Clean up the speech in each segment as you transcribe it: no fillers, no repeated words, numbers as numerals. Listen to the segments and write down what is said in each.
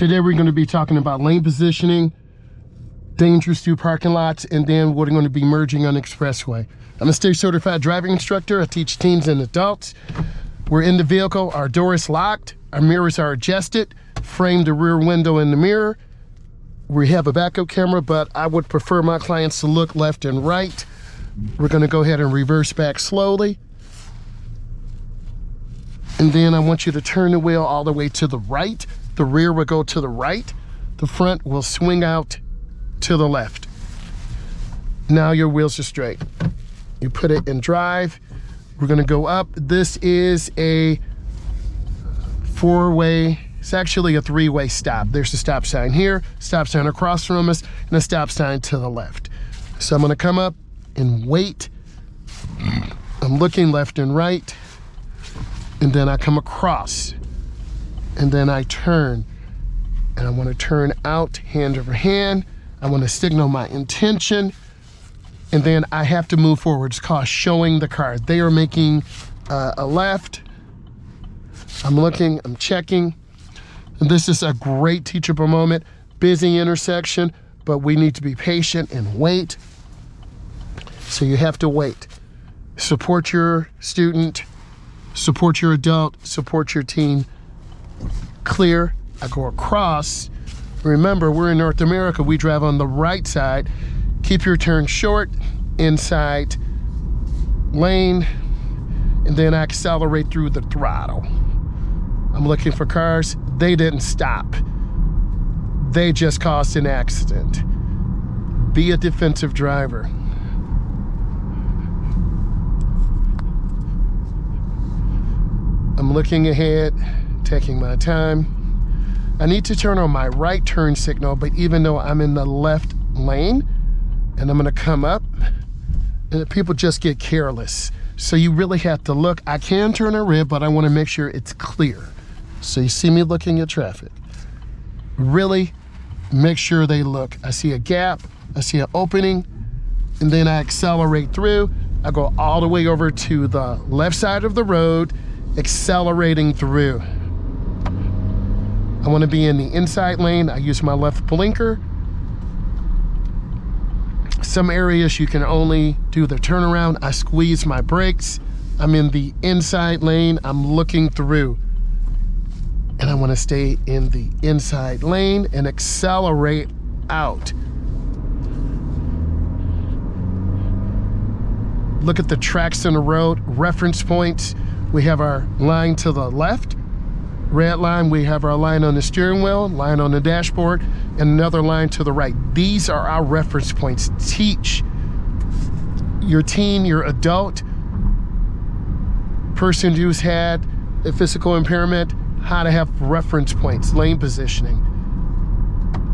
Today we're going to be talking about lane positioning, dangers through parking lots, and then we're going to be merging on expressway. I'm a state certified driving instructor. I teach teens and adults. We're in the vehicle, our door is locked, our mirrors are adjusted, frame the rear window in the mirror. We have a backup camera, but I would prefer my clients to look left and right. We're going to go ahead and reverse back slowly. And then I want you to turn the wheel all the way to the right. The rear will go to the right. The front will swing out to the left. Now your wheels are straight. You put it in drive. We're gonna go up. This is a four-way, it's actually a three-way stop. There's a stop sign here, stop sign across from us, and a stop sign to the left. So I'm gonna come up and wait. I'm looking left and right, and then I come across, and then I turn, and I wanna turn out hand over hand. I wanna signal my intention, and then I have to move forward. It's called showing the car. They are making a left. I'm looking, I'm checking. And this is a great teachable moment, busy intersection, but we need to be patient and wait. So you have to wait. Support your student, support your adult, support your teen. Clear, I go across. Remember, we're in North America, we drive on the right side. Keep your turn short, inside lane, and then I accelerate through the throttle. I'm looking for cars. They didn't stop. They just caused an accident. Be a defensive driver. I'm looking ahead, taking my time. I need to turn on my right turn signal, but even though I'm in the left lane, and I'm gonna come up, and people just get careless. So you really have to look. I can turn a rib, but I wanna make sure it's clear. So you see me looking at traffic. Really make sure they look. I see a gap, I see an opening, and then I accelerate through. I go all the way over to the left side of the road, accelerating through. I wanna be in the inside lane. I use my left blinker. Some areas you can only do the turnaround. I squeeze my brakes. I'm in the inside lane. I'm looking through. And I want to stay in the inside lane and accelerate out. Look at the tracks in the road, reference points. We have our line to the left. Red line, we have our line on the steering wheel, line on the dashboard, and another line to the right. These are our reference points. Teach your teen, your adult, person who's had a physical impairment, how to have reference points, lane positioning.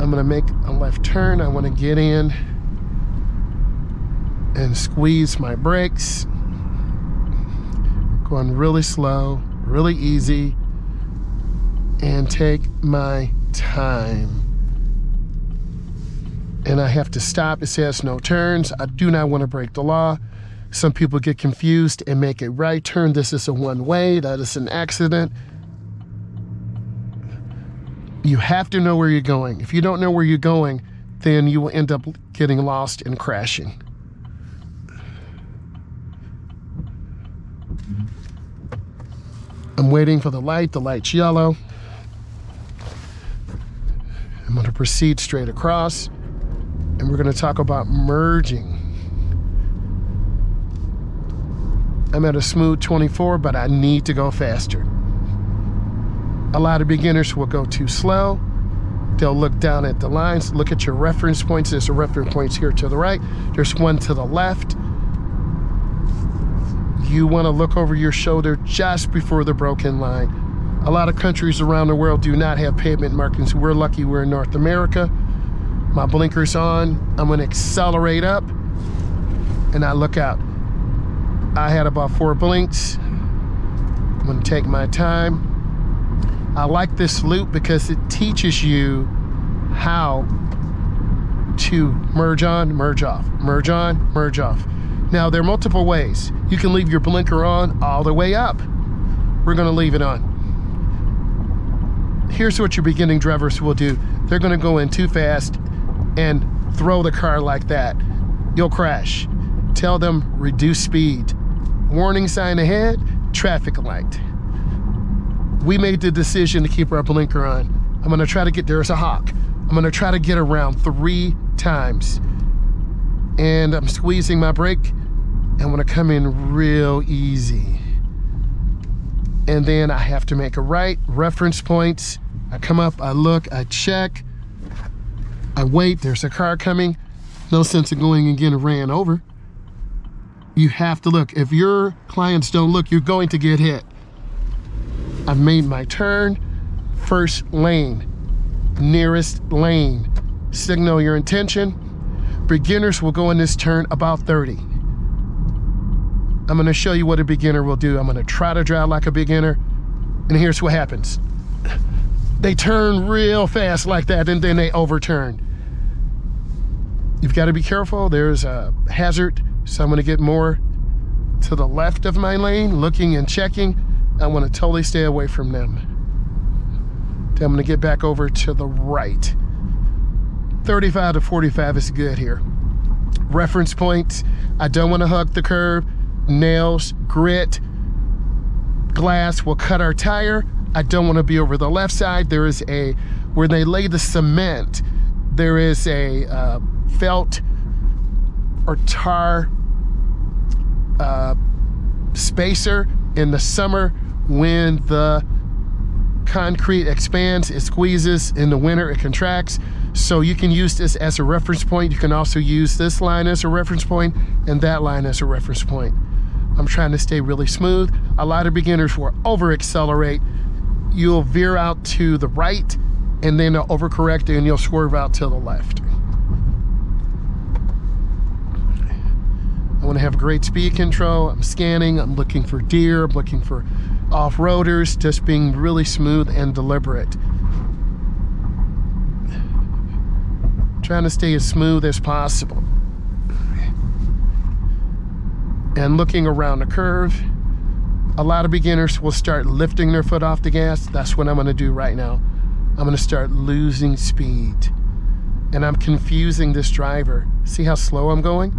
I'm gonna make a left turn. I wanna get in and squeeze my brakes. Going really slow, really easy, and take my time. And I have to stop. It says no turns. I do not want to break the law. Some people get confused and make a right turn. This is a one-way. That is an accident. You have to know where you're going. If you don't know where you're going, then you will end up getting lost and crashing. I'm waiting for the light. The light's yellow. I'm going to proceed straight across, and we're going to talk about merging. I'm at a smooth 24, but I need to go faster. A lot of beginners will go too slow. They'll look down at the lines, look at your reference points. There's a reference points here to the right. There's one to the left. You want to look over your shoulder just before the broken line. A lot of countries around the world do not have pavement markings. We're lucky we're in North America. My blinker's on. I'm gonna accelerate up, and I look out. I had about 4 blinks. I'm gonna take my time. I like this loop because it teaches you how to merge on, merge off, merge on, merge off. Now, there are multiple ways. You can leave your blinker on all the way up. We're gonna leave it on. here's what your beginning drivers will do. They're gonna go in too fast and throw the car like that. You'll crash. Tell them reduce speed. Warning sign ahead, traffic light. We made the decision to keep our blinker on. I'm gonna try to get, there's a hawk. I'm gonna try to get around 3 times. And I'm squeezing my brake. I'm gonna come in real easy. And then I have to make a right, reference points. I come up, I look, I check. I wait, there's a car coming. No sense in going and getting ran over. You have to look. If your clients don't look, you're going to get hit. I've made my turn, first lane, nearest lane. Signal your intention. Beginners will go in this turn about 30. I'm gonna show you what a beginner will do. I'm gonna try to drive like a beginner, and here's what happens. They turn real fast like that, and then they overturn. You've got to be careful. There's a hazard, so I'm gonna get more to the left of my lane, looking and checking. I wanna totally stay away from them. Then I'm gonna get back over to the right. 35 to 45 is good here. Reference points, I don't wanna hug the curb. Nails, grit, glass will cut our tire. I don't want to be over the left side. There is a, where they lay the cement, there is a felt or tar spacer. In the summer, when the concrete expands, it squeezes. In the winter, it contracts. So you can use this as a reference point. You can also use this line as a reference point and that line as a reference point. I'm trying to stay really smooth. A lot of beginners will over accelerate. You'll veer out to the right and then they'll overcorrect and you'll swerve out to the left. I want to have great speed control. I'm scanning, I'm looking for deer, I'm looking for off-roaders, just being really smooth and deliberate. Trying to stay as smooth as possible. And looking around the curve. A lot of beginners will start lifting their foot off the gas. That's what I'm gonna do right now. I'm gonna start losing speed. And I'm confusing this driver. See how slow I'm going?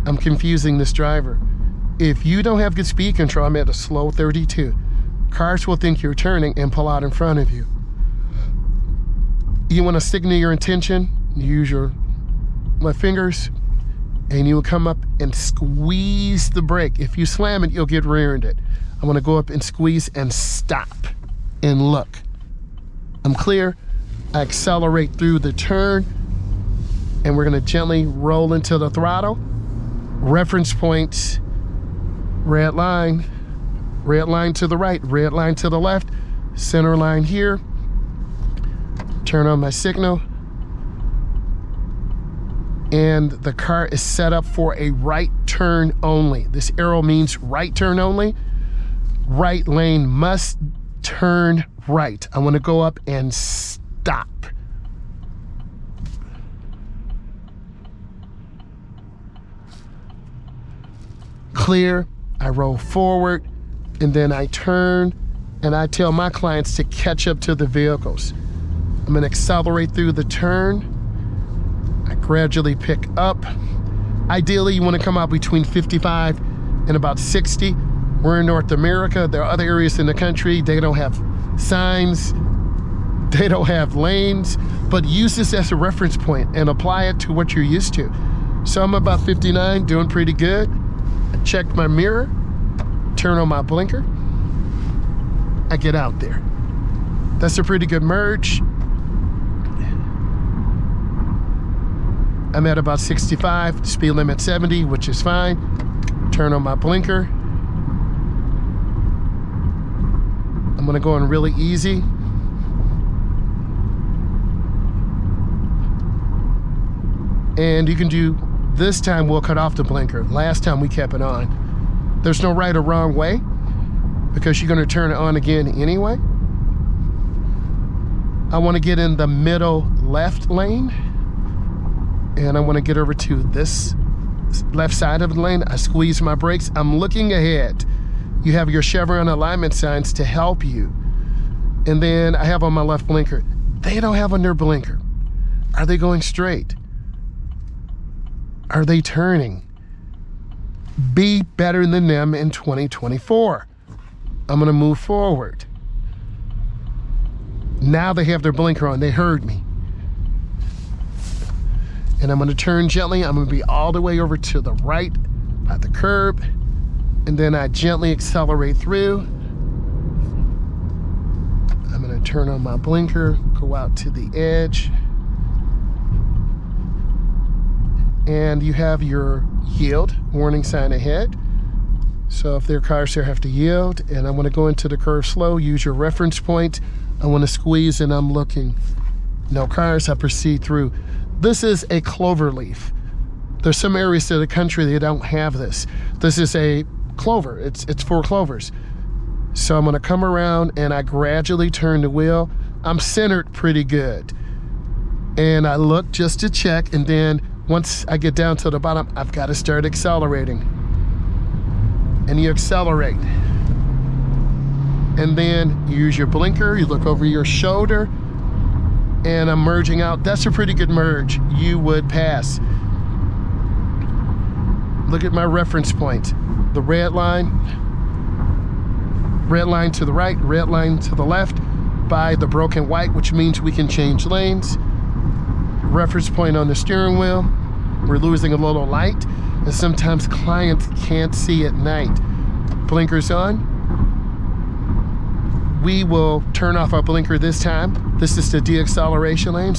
I'm confusing this driver. If you don't have good speed control, I'm at a slow 32. Cars will think you're turning and pull out in front of you. You wanna signal your intention, use your left fingers, and you will come up and squeeze the brake. If you slam it, you'll get rear-ended. I'm gonna go up and squeeze and stop and look. I'm clear. I accelerate through the turn and we're gonna gently roll into the throttle. Reference points, red line to the right, red line to the left, center line here. Turn on my signal. And the car is set up for a right turn only. This arrow means right turn only. Right lane must turn right. I want to go up and stop. Clear, I roll forward, and then I turn, and I tell my clients to catch up to the vehicles. I'm gonna accelerate through the turn. I gradually pick up. Ideally, you want to come out between 55 and about 60. We're in North America. There are other areas in the country. They don't have signs. They don't have lanes, but use this as a reference point and apply it to what you're used to. So I'm about 59, doing pretty good. I check my mirror, turn on my blinker. I get out there. That's a pretty good merge. I'm at about 65, speed limit 70, which is fine. Turn on my blinker. I'm gonna go in really easy. And you can do, this time we'll cut off the blinker. Last time we kept it on. There's no right or wrong way because you're gonna turn it on again anyway. I wanna get in the middle left lane. And I want to get over to this left side of the lane. I squeeze my brakes. I'm looking ahead. You have your Chevron alignment signs to help you. And then I have on my left blinker. They don't have on their blinker. Are they going straight? Are they turning? Be better than them in 2024. I'm gonna move forward. Now they have their blinker on, they heard me. And I'm gonna turn gently. I'm gonna be all the way over to the right by the curb. And then I gently accelerate through. I'm gonna turn on my blinker, go out to the edge. And you have your yield warning sign ahead. So if there are cars there, have to yield. And I'm gonna go into the curve slow, use your reference point. I wanna squeeze and I'm looking. No cars, I proceed through. This is a clover leaf. There's some areas of the country that don't have this. This is a clover, it's 4 clovers. So I'm gonna come around and I gradually turn the wheel. I'm centered pretty good. And I look just to check, and then once I get down to the bottom, I've gotta start accelerating. And you accelerate. And then you use your blinker, you look over your shoulder, and I'm merging out. That's a pretty good merge. You would pass. Look at my reference point. The red line to the right, red line to the left by the broken white, which means we can change lanes. Reference point on the steering wheel. We're losing a little light, and sometimes clients can't see at night. Blinkers on. We will turn off our blinker this time. This is the deacceleration lane. So